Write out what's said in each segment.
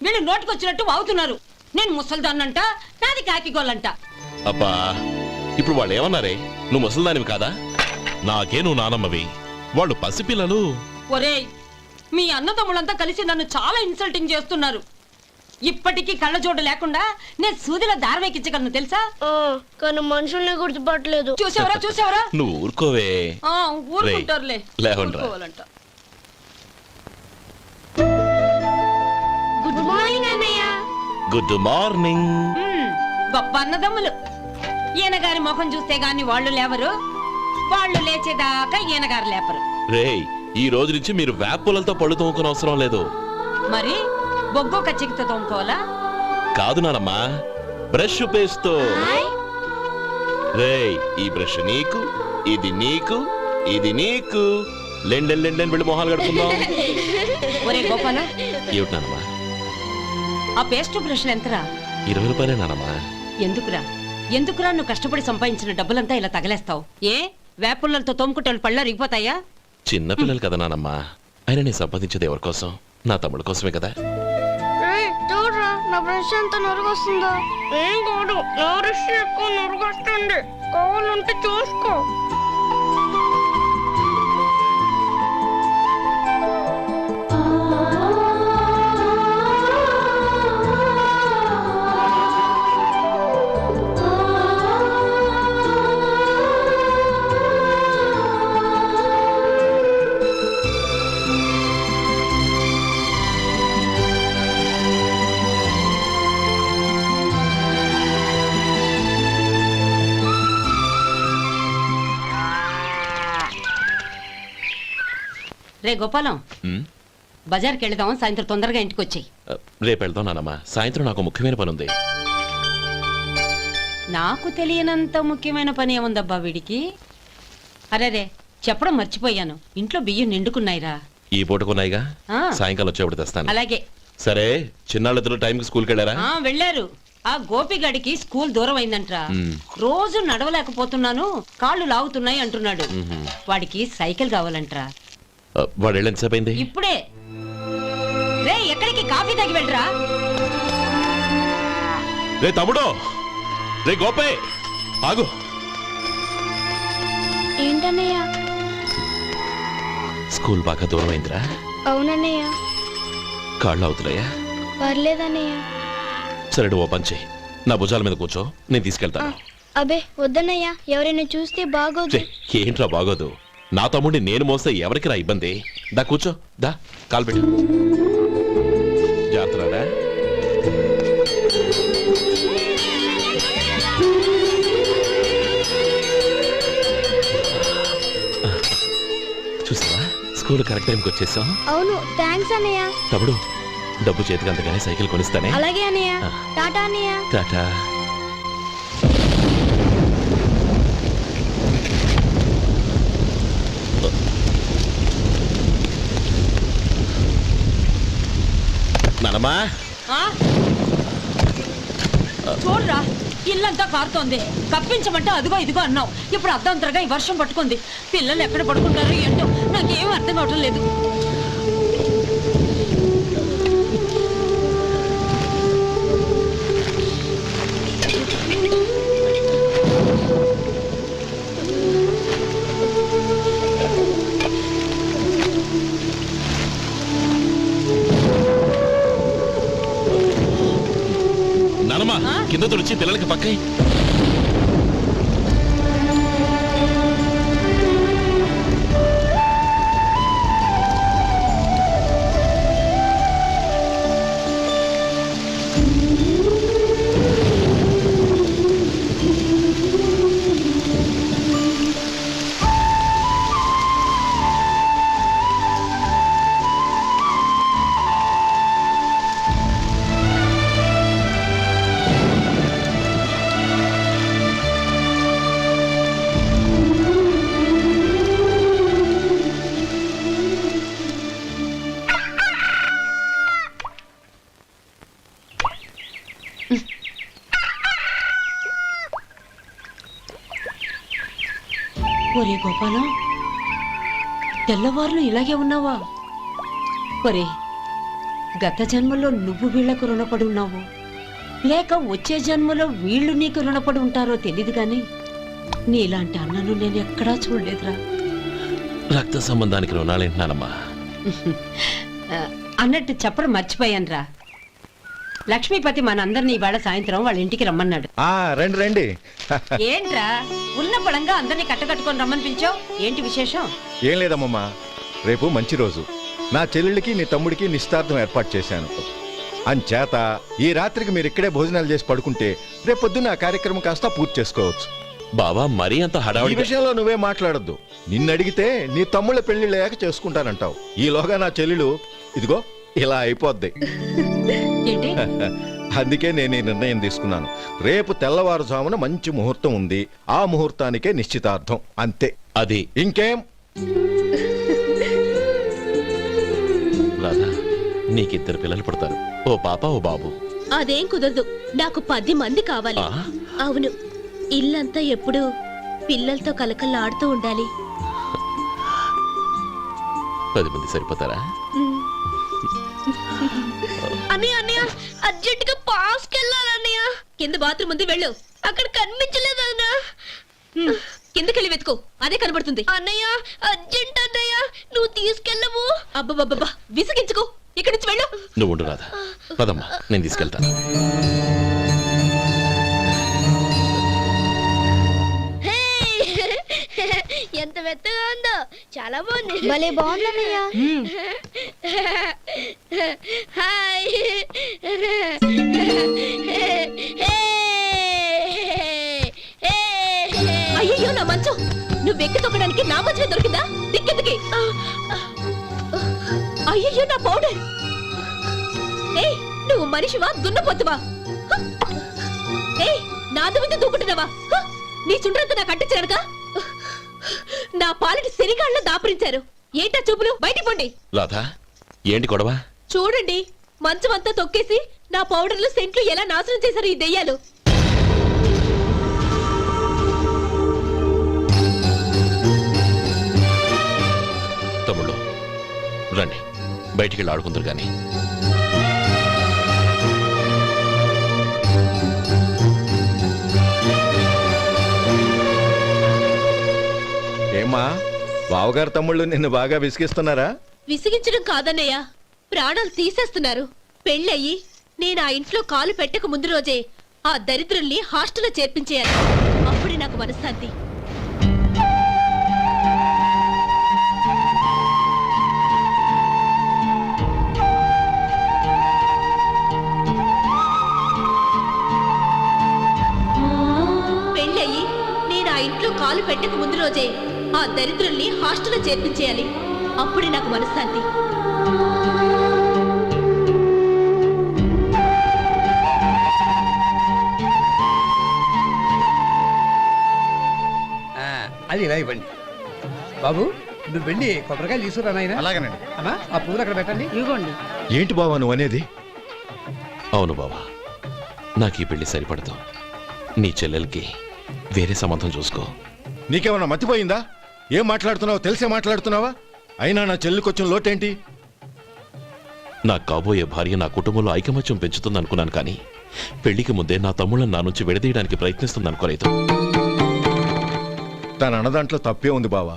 వీళ్ళు నోటికొచ్చినట్టు వాగుతున్నారు. నేను ముసల్దాన్నంట, నాది కాకిగోళ్ళంట. అబ్బా ఇప్పుడు వాళ్ళు ఏమన్నారే? నువ్వు ముసల్దానివి కాదా? నాకే నువ్వు నానమ్మవి, వాళ్ళు పసిపిల్లలు. ఒరేయ్, మీ అన్నదమ్ములంతా కలిసి నన్ను చాలా ఇన్సల్టింగ్ చేస్తున్నారు. ఇప్పటికీ కళ్ళజోడు లేకుండా నేను సూదిలో దారం ఎక్కించగలను తెలుసా? కానీ మనుషుల్ని గుర్తుపట్టలేదు. చూసావరా? నువ్వు ఊరుకోవే. ఊరుకుంటారులే. లేవండ్రా. గుడ్ మార్నింగ్ అన్నయ్య. Good morning. గొప్ప అన్నదమ్ములు. ఈయనగారి ముఖం చూస్తే గాని వాళ్ళు లేవరు, వాళ్ళు లేచేదాకా ఈయనగారు లేపరు. రేయ్, ఈ రోజు నుంచి మీరు వేపులతో పళ్ళు తోముకునే అవసరం లేదు. మరి బొగ్గో కచ్చికితో తోముకోవాలా? కాదు నానమ్మా, బ్రష్ పేస్తో. రేయ్, ఈ బ్రష్ నీకు, ఇది నీకు, ఇది నీకు. లెండెన్ వెళ్ళి మొహాలు కడుకుందాం. ఒరే గోపాల, ఏమిటి నానమ్మా? ఆ పేస్ట్ బ్రష్ ఎంతరా? 20 రూపాయలే నానమ్మా. ఎందుకురా నువ్వు కష్టపడి సంపాదించిన డబ్బులంతా ఇలా తగలేస్తావు? ఏ వేపుల్లలతో తోముకుంటే పళ్ళ రిగిపోతాయా? చిన్న పిల్లలు కదా నానమ్మా. అయినా నేను సంపాదించేది ఎవరి కోసం? నా తమ్ముడు కోసమే కదా. చూడరా, నా బ్రష్ ఎంత నొరుగొస్తుందో. ఏం కాదు, నా బ్రష్ ఎక్కువ నొరుగొస్తుంది. కావాలంటే చూసుకో. రే గోపాలం, బజార్కి వెళదాం. సాయంత్రం తొందరగా ఇంటికి వచ్చాయి. రేపు వెళ్దాం నానమ్మా. సాయంత్రం నాకు ముఖ్యమైన పని ఉంది. నాకు తెలియనంత ముఖ్యమైన పని ఏముందబ్బా వీడికి? అరే చెప్పడం మర్చిపోయాను, ఇంట్లో బియ్యం నిండుకున్నాయిరా. ఈ పూటకున్నాయిగా, సాయంకాలం వచ్చేప్పుడు తెస్తాను. అలాగే. సరే, చిన్నాళ్ళిద్దరు టైంకి స్కూల్కి వెళ్ళారా? వెళ్ళారు. ఆ గోపిగడికి స్కూల్ దూరం అయిందంట్రా. రోజు నడవలేకపోతున్నాను, కాళ్ళు లాగుతున్నాయి అంటున్నాడు. వాడికి సైకిల్ కావాలంట్రా. వాడు వెళ్ళి ఎంతసేపు అయింది? ఇప్పుడే. రే, ఎక్కడికి? కాఫీ తాగి వెళ్ళరా. రే తమ్ముడు, రే గోపే, ఆగు. ఏంటన్నయ్య? స్కూల్ బాగా దూరం అయిందిరా. అవునన్నయ్య. కాళ్ళు అవుతున్నాయా? పర్లేదన్నయ్య. సరే, ఓ పని చెయ్యి, నా భుజాల మీద కూర్చో, నేను తీసుకెళ్తాను. అబే వద్దన్నయ్య, ఎవరైనా చూస్తే బాగోదు. ఏంట్రా బాగోదు? నా తమ్ముడిని నేను మోస్తే ఎవరికి రా ఇబ్బంది? దా కూర్చో, దా కాలు పెట్టు. జాగ్రత్తరా. చూసావా, స్కూల్ కరెక్ట్ టైంకి వచ్చేసాం. అవును, థ్యాంక్స్ అన్నయ్య. తమ్ముడు, డబ్బు చేతికి అంతగానే సైకిల్ కొనిస్తానే. అలాగే అన్నయ్య. టాటా అన్నయ్య. టాటా. నానమ్మా, చూడరా, ఇల్లంతా కారుతోంది. కప్పించమంటే అదిగో ఇదిగో అన్నావు. ఇప్పుడు అర్ధంతరగా ఈ వర్షం పట్టుకుంది. పిల్లలు ఎక్కడ పడుకుంటారో ఏంటో నాకేం అర్థం కావటం లేదు. కింద తుడిచి పిల్లలకి పక్కై. ఒరే గోపాలం, తెల్లవారులు ఇలాగే ఉన్నావా? ఒరే, గత జన్మలో నువ్వు వీళ్లకు రుణపడి ఉన్నావు లేక వచ్చే జన్మలో వీళ్ళు నీకు రుణపడి ఉంటారో తెలీదు గాని నీలాంటి అన్నను నేను ఎక్కడా చూడలేదురా. రక్త సంబంధానికి రుణాలేంటున్నానమ్మా. అన్నట్టు చెప్పడం మర్చిపోయానురా. లక్ష్మీపతి మనందరినీ ఇవాళ సాయంత్రం వాళ్ళ ఇంటికి రమ్మన్నాడు. రండి రండి. ఏంట్రా ఉన్న బలంగా అందరినీ కట్టకట్టుకొని రమ్మని పిలిచావు? ఏంటి విశేషం? ఏం లేదమ్మమ్మా, రేపు మంచి రోజు. నా చెల్లెళ్ళకి నీ తమ్ముడికి నిశ్చితార్థం ఏర్పాటు చేశాను. అంచేత ఈ రాత్రికి మీరు ఇక్కడే భోజనాలు చేసి పడుకుంటే రేపొద్దున ఆ కార్యక్రమం కాస్త పూర్తి చేసుకోవచ్చు. బావా మరీ అంత ఈ హడావుడి విషయంలో నువ్వే మాట్లాడొద్దు. నిన్ను అడిగితే నీ తమ్ముళ్ళ పెళ్లిళ్ళయ్యాక చేసుకుంటానంటావు. ఈలోగా నా చెల్లెలు ఇదిగో ఇలా అయిపోద్ది. ఏంటి? అందుకే నేను ఈ నిర్ణయం తీసుకున్నాను. రేపు తెల్లవారుజామున మంచి ముహూర్తం ఉంది. ఆ ముహూర్తానికే నిశ్చితార్థం, అంతే. అది ఇంకేం? రాధా, నీకిద్దరు పిల్లలు పుడతారు, ఓ పాప ఓ బాబు. అదేం కుదరదు, నాకు 10 మంది కావాలి. ఆ? అవును, ఇల్లంతా ఎప్పుడూ పిల్లలతో కలకల్లాడుతూ ఉండాలి. 10 మంది సరిపోతారా? అన్నయ్య అన్నయ్య, అర్జెంట్ గా పాస్కి వెళ్ళాలన్నయ్య. కింద బాత్రూమ్ ఉంది, వెళ్ళు. అక్కడ కనిపించలేదు అన్న. కిందకెళ్ళి వెతుకో, అదే కనబడుతుంది. అన్నయ్య అర్జెంట్ అన్నయ్య, నువ్వు తీసుకెళ్ళవు. అబ్బబ్బబ్బా, విసిగించుకో, ఇక్కడి నుంచి వెళ్ళు. నువ్వు ఉండు రాధా, పదమ్మా నేను తీసుకెళ్తాను. ఎంత మెత్తగా ఉందో, చాలా బాగుంది. భలే బాగుంది అన్నయ్య. హాయ్. అయ్యో నా మంచం, నువ్వు ఎక్కి తొక్కడానికి నా మంచమే దొరికిందా? దిక్కెందుకి? అయ్యో నా పౌడర్. ఏయ్, నువ్వు మనిషివా దున్నపోతువా? ఏయ్, నాది మీద దూకుంటున్నావా? నీ చుండ్రంతా నాకు అంటించారక నా పాలిటి శనిగాళ్ళ దాపరించారు. ఏంటా చూపులు? బయటికి పోండి. రాధా, ఏంటి గొడవ? చూడండి, మంచం అంతా తొక్కేసి నా పౌడర్లు సెంట్లు ఎలా నాశనం చేశారు ఈ దెయ్యాలు. తమ్ముళ్ళు రండి, బయటికి వెళ్ళి ఆడుకుందరు గాని. ఏమ్మా, బావగారు తమ్ముళ్ళు నిన్ను బాగా విసిగిస్తున్నారా? విసిగించడం కాదన్నయ్య, ప్రాణాలు తీసేస్తున్నారు. పెళ్ళయి నేను ఆ ఇంట్లో కాలు పెట్టక ముందు రోజే ఆ దరిద్రుల్ని హాస్టల్లో చేర్పించేయాలి. అప్పుడే నాకు మనశ్శాంతి. పెళ్ళయి నేను ఆ ఇంట్లో కాలు పెట్టక ముందు రోజే ఆ దరిద్రుల్ని హాస్టల్లో చేర్పించేయాలి. అప్పుడే నాకు మనశ్శాంతి. అది ఇలా ఇవ్వండి బాబు. నువ్వు వెళ్ళి కొబ్బరికాయలు తీసుకురా నాయనా. అలాగేనండి. అమ్మా, ఆ పూలు అక్కడ పెట్టండి. ఇవ్వండి. ఏంటి బావా నువ్వు అనేది? అవును బావా, నాకు ఈ పెళ్లి సరిపడదు. నీ చెల్లెలకి వేరే సంబంధం చూసుకో. నీకేమన్నా మతిపోయిందా? ఏం మాట్లాడుతున్నావో తెలిసే మాట్లాడుతున్నావా? అయినా నా చెల్లికొచ్చిన లోటేంటి? నా కాబోయే భార్య నా కుటుంబంలో ఐకమత్యం పెంచుతుంది అనుకున్నాను, కానీ పెళ్లికి ముందే నా తమ్ముళ్ళని నా నుంచి విడదీయడానికి ప్రయత్నిస్తుంది అనుకోలేదు. తన అన్నదాంట్లో తప్పే ఉంది బావా.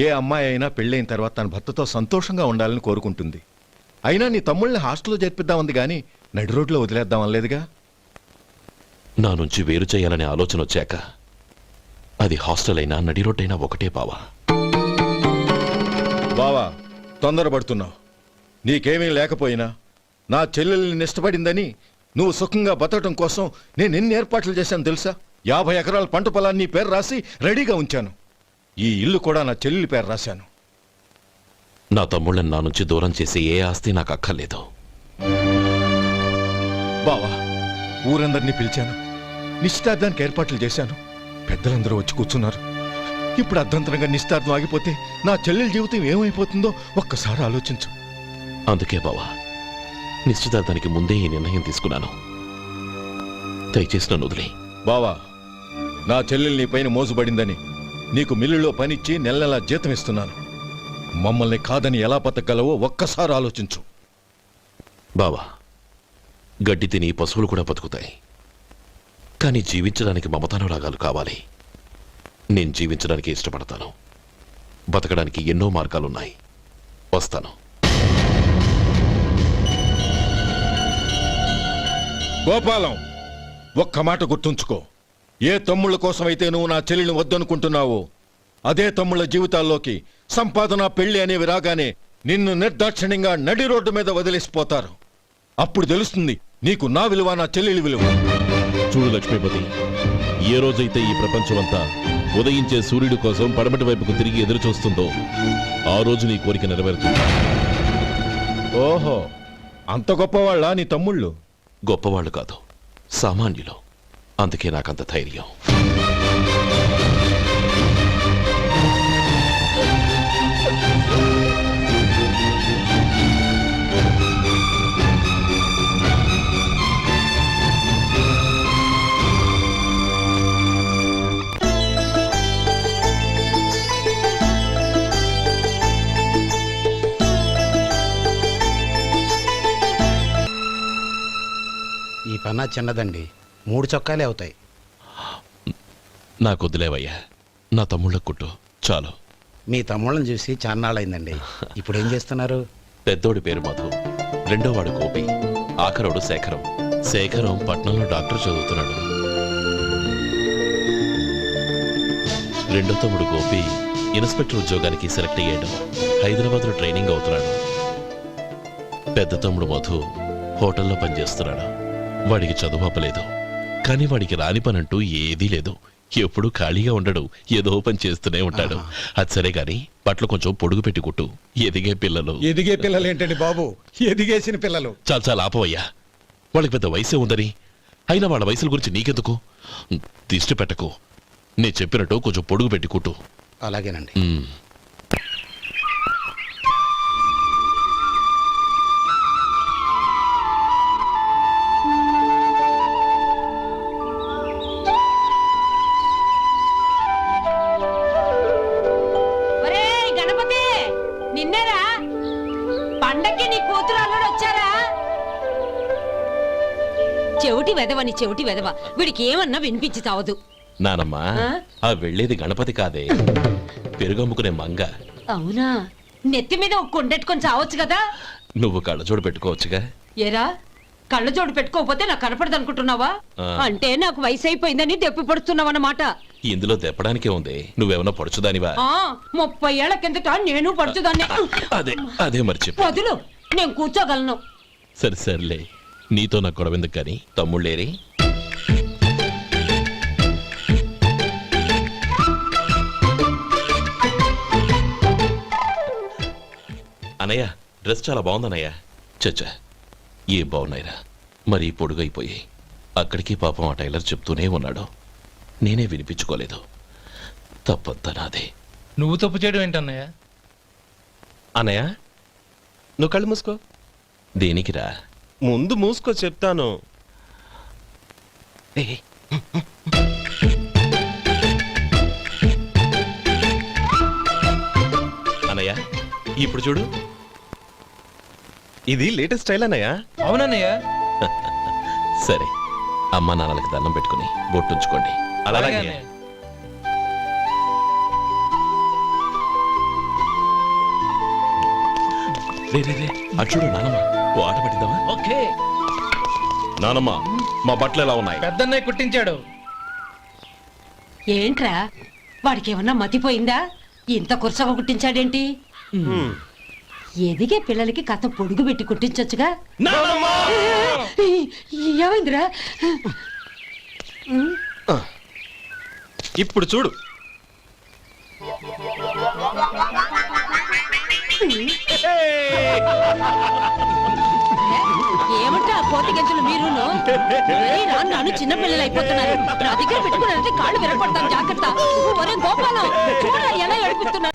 ఏ అమ్మాయి అయినా పెళ్ళైన తర్వాత తన భర్తతో సంతోషంగా ఉండాలని కోరుకుంటుంది. అయినా నీ తమ్ముళ్ళని హాస్టల్లో చేర్పిద్దామంది కానీ నడి రోడ్లో వదిలేద్దాం అనలేదుగా. నా నుంచి వేరు చేయాలనే ఆలోచన వచ్చాక అది హాస్టల్ అయినా నడి రోడ్డైనా ఒకటే బావా. బావా, తొందరపడుతున్నావు. నీకేమీ లేకపోయినా నా చెల్లెల్ని ఇష్టపడిందని నువ్వు సుఖంగా బతకడం కోసం నేను ఎన్ని ఏర్పాట్లు చేశాను తెలుసా? 50 ఎకరాల పంట పొలాన్ని నీ పేరు రాసి రెడీగా ఉంచాను. ఈ ఇల్లు కూడా నా చెల్లెలి పేరు రాశాను. నా తమ్ముళ్ళని నా నుంచి దూరం చేసే ఏ ఆస్తి నాకు అక్కర్లేదు. బావా, ఊరందరినీ పిలిచాను. నిశ్చితార్థానికి ఏర్పాట్లు చేశాను. పెద్దలందరూ వచ్చి కూర్చున్నారు. ఇప్పుడు అర్ధంతరంగా నిశ్చితార్థం ఆగిపోతే నా చెల్లెల జీవితం ఏమైపోతుందో ఒక్కసారి ఆలోచించు. అందుకే బావా, నిశ్చితార్థానికి ముందే ఈ నిర్ణయం తీసుకున్నాను. దయచేసి నన్ను వదిలే. బావా, నా చెల్లెలు నీ పైన మోజుబడిందని నీకు మిల్లులో పనిచ్చి నెల నెలా జీతం ఇస్తున్నాను. మమ్మల్ని కాదని ఎలా బతకగలవో ఒక్కసారి ఆలోచించు. బావా, గడ్డి తిని పశువులు కూడా బతుకుతాయి, కానీ జీవించడానికి మమతానురాగాలు కావాలి. నేను జీవించడానికి ఇష్టపడతాను. బతకడానికి ఎన్నో మార్గాలున్నాయి. వస్తాను. గోపాలం, ఒక్క మాట గుర్తుంచుకో. ఏ తమ్ముళ్ళ కోసమైతే నువ్వు నా చెల్లిని వద్దనుకుంటున్నావో అదే తమ్ముళ్ళ జీవితాల్లోకి సంపాదన, పెళ్లి అనేవి రాగానే నిన్ను నిర్దాక్షిణ్యంగా నడి రోడ్డు మీద వదిలేసిపోతారు. అప్పుడు తెలుస్తుంది నీకు నా విలువ, నా చెల్లెలి విలువ. చూడు లక్ష్మీపతి, ఏ రోజైతే ఈ ప్రపంచమంతా ఉదయించే సూర్యుడి కోసం పడమటి వైపుకు తిరిగి ఎదురు చూస్తుందో ఆ రోజు నీ కోరిక నెరవేరుతుంది. ఓహో, అంత గొప్పవాళ్ళ నీ తమ్ముళ్ళు? గొప్పవాళ్ళు కాదు, సామాన్యులు. అందుకే నాకంత ధైర్యం. ఈ పన్నా చిన్నదండి, 3 చొక్కాలే అవుతాయి. నాకొద్దులేవయ్యా, నా తమ్ముళ్ళ కుట్టు చాలు. మీ తమ్ముళ్ళని చూసి చాన్నాళ్ళైందండి. ఇప్పుడు ఏం చేస్తున్నారు? పెద్దోడి పేరు మధు, రెండోవాడు గోపి, ఆఖరోడు శేఖరం. శేఖరం పట్నంలో డాక్టర్ చదువుతున్నాడు. రెండో తమ్ముడు గోపి ఇన్స్పెక్టర్ ఉద్యోగానికి సెలెక్ట్ అయ్యాడు. హైదరాబాద్లో ట్రైనింగ్ అవుతున్నాడు. పెద్ద తమ్ముడు మధు హోటల్లో పనిచేస్తున్నాడు. వాడికి చదువు అప్పలేదు, కానీ వాడికి రాని పనంటూ ఏదీ లేదు. ఎప్పుడు ఖాళీగా ఉండడు, ఏదో పని చేస్తూనే ఉంటాడు. అది సరే గాని బట్టలు కొంచెం పొడుగు పెట్టి కుట్టు. ఎదిగే పిల్లలు. ఎదిగే పిల్లలు ఏంటండి బాబు, ఎదిగేసిన పిల్లలు. చాలా చాలా ఆపవయ్యా, వాళ్ళకి పెద్ద వయసే ఉందని. అయినా వాళ్ళ వయసుల గురించి నీకెందుకు? దిష్టి పెట్టకు. నేను చెప్పినట్టు కొంచెం పొడుగు పెట్టి కుట్టు. అలాగేనండి. ఒరేయ్ గణపతి, నిన్నేరా? పండక్కి నీ కూతురు అల్లుడు వచ్చారా? చెవిటి వెదవని చెవిటి వెదవ, వీడికి ఏమన్నా వినిపించి చావదు. నానమ్మా, ఆ వెళ్ళేది గణపతి కాదే, పెరుగమ్ముకునే మంగ. అవునా? నెత్తి మీద ఒక కొండెట్టుకొని చావచ్చు కదా. నువ్వు కళ్ళజోడు పెట్టుకోవచ్చుగా. ఏరా, కళ్ళ జోడు పెట్టుకోకపోతే నాకు కనపడదు అనుకుంటున్నావా? అంటే నాకు వయసు అయిపోయిందని దెప్పి పడుతున్నావన్నమాట. ఇందులో తెప్పడానికే ఉంది. నువ్వేమన్నా పడుచుదానివా? 30 ఏళ్ల కిందట నేను పడుచుదాన్ని. అదే అదే మరి చెప్పు. వదులు, నేను కూర్చోగలను. సరే సర్లే, నీతో నాకు గొడవ ఎందుకు కానీ. తమ్ముళ్ళేరి? అనయ్య, డ్రెస్ చాలా బాగుందన్నయ్య. చచ్చా, ఏ బాగున్నాయిరా, మరీ పొడుగైపోయి. అక్కడికి పాపం ఆ టైలర్ చెప్తూనే ఉన్నాడు, నేనే వినిపించుకోలేదు. తప్పంతా నాదే. నువ్వు తప్పు చేయడం ఏంటన్నయ్య? అన్నయ్య, నువ్వు కళ్ళు మూసుకో. దేనికిరా? ముందు మూసుకో చెప్తాను. అన్నయ్య, ఇప్పుడు చూడు. ఇది లేటెస్ట్ స్టైల్ అన్నయ్య. అవునన్నయ్య. సరే, అమ్మా నాన్నలకి దండం పెట్టుకుని బొట్టుంచుకోండి. అలాగే అలాగే. అన్నయ్య. రే రే రే, అటు చూడు నానమ్మ, ఓ ఆట పట్టిద్దామా? ఓకే. నానమ్మ, మా బట్టలు ఎలా ఉన్నాయి? పెద్దన్నయ్య కుట్టించాడు. ఏంట్రా, వాడికి ఏమన్నా మతిపోయిందా? ఇంత కుర్చగా కుట్టించాడేంటి? ఎదిగే పిల్లలకి కథ పొడుగు పెట్టి కుట్టించొచ్చుగా. ఏమైందిరా? ఇప్పుడు చూడు. ఏమంటే ఆ కోతి గంజలు మీరును? ఏయ్ రా, నాను చిన్న పిల్లలు అయిపోతున్నారు. నా దగ్గర పెట్టుకున్నారంటే కాళ్ళు విరగొడతాను, జాగ్రత్త. ఒరే గోపాలం, చూడరా ఎలా ఏడిపిస్తున్నారు.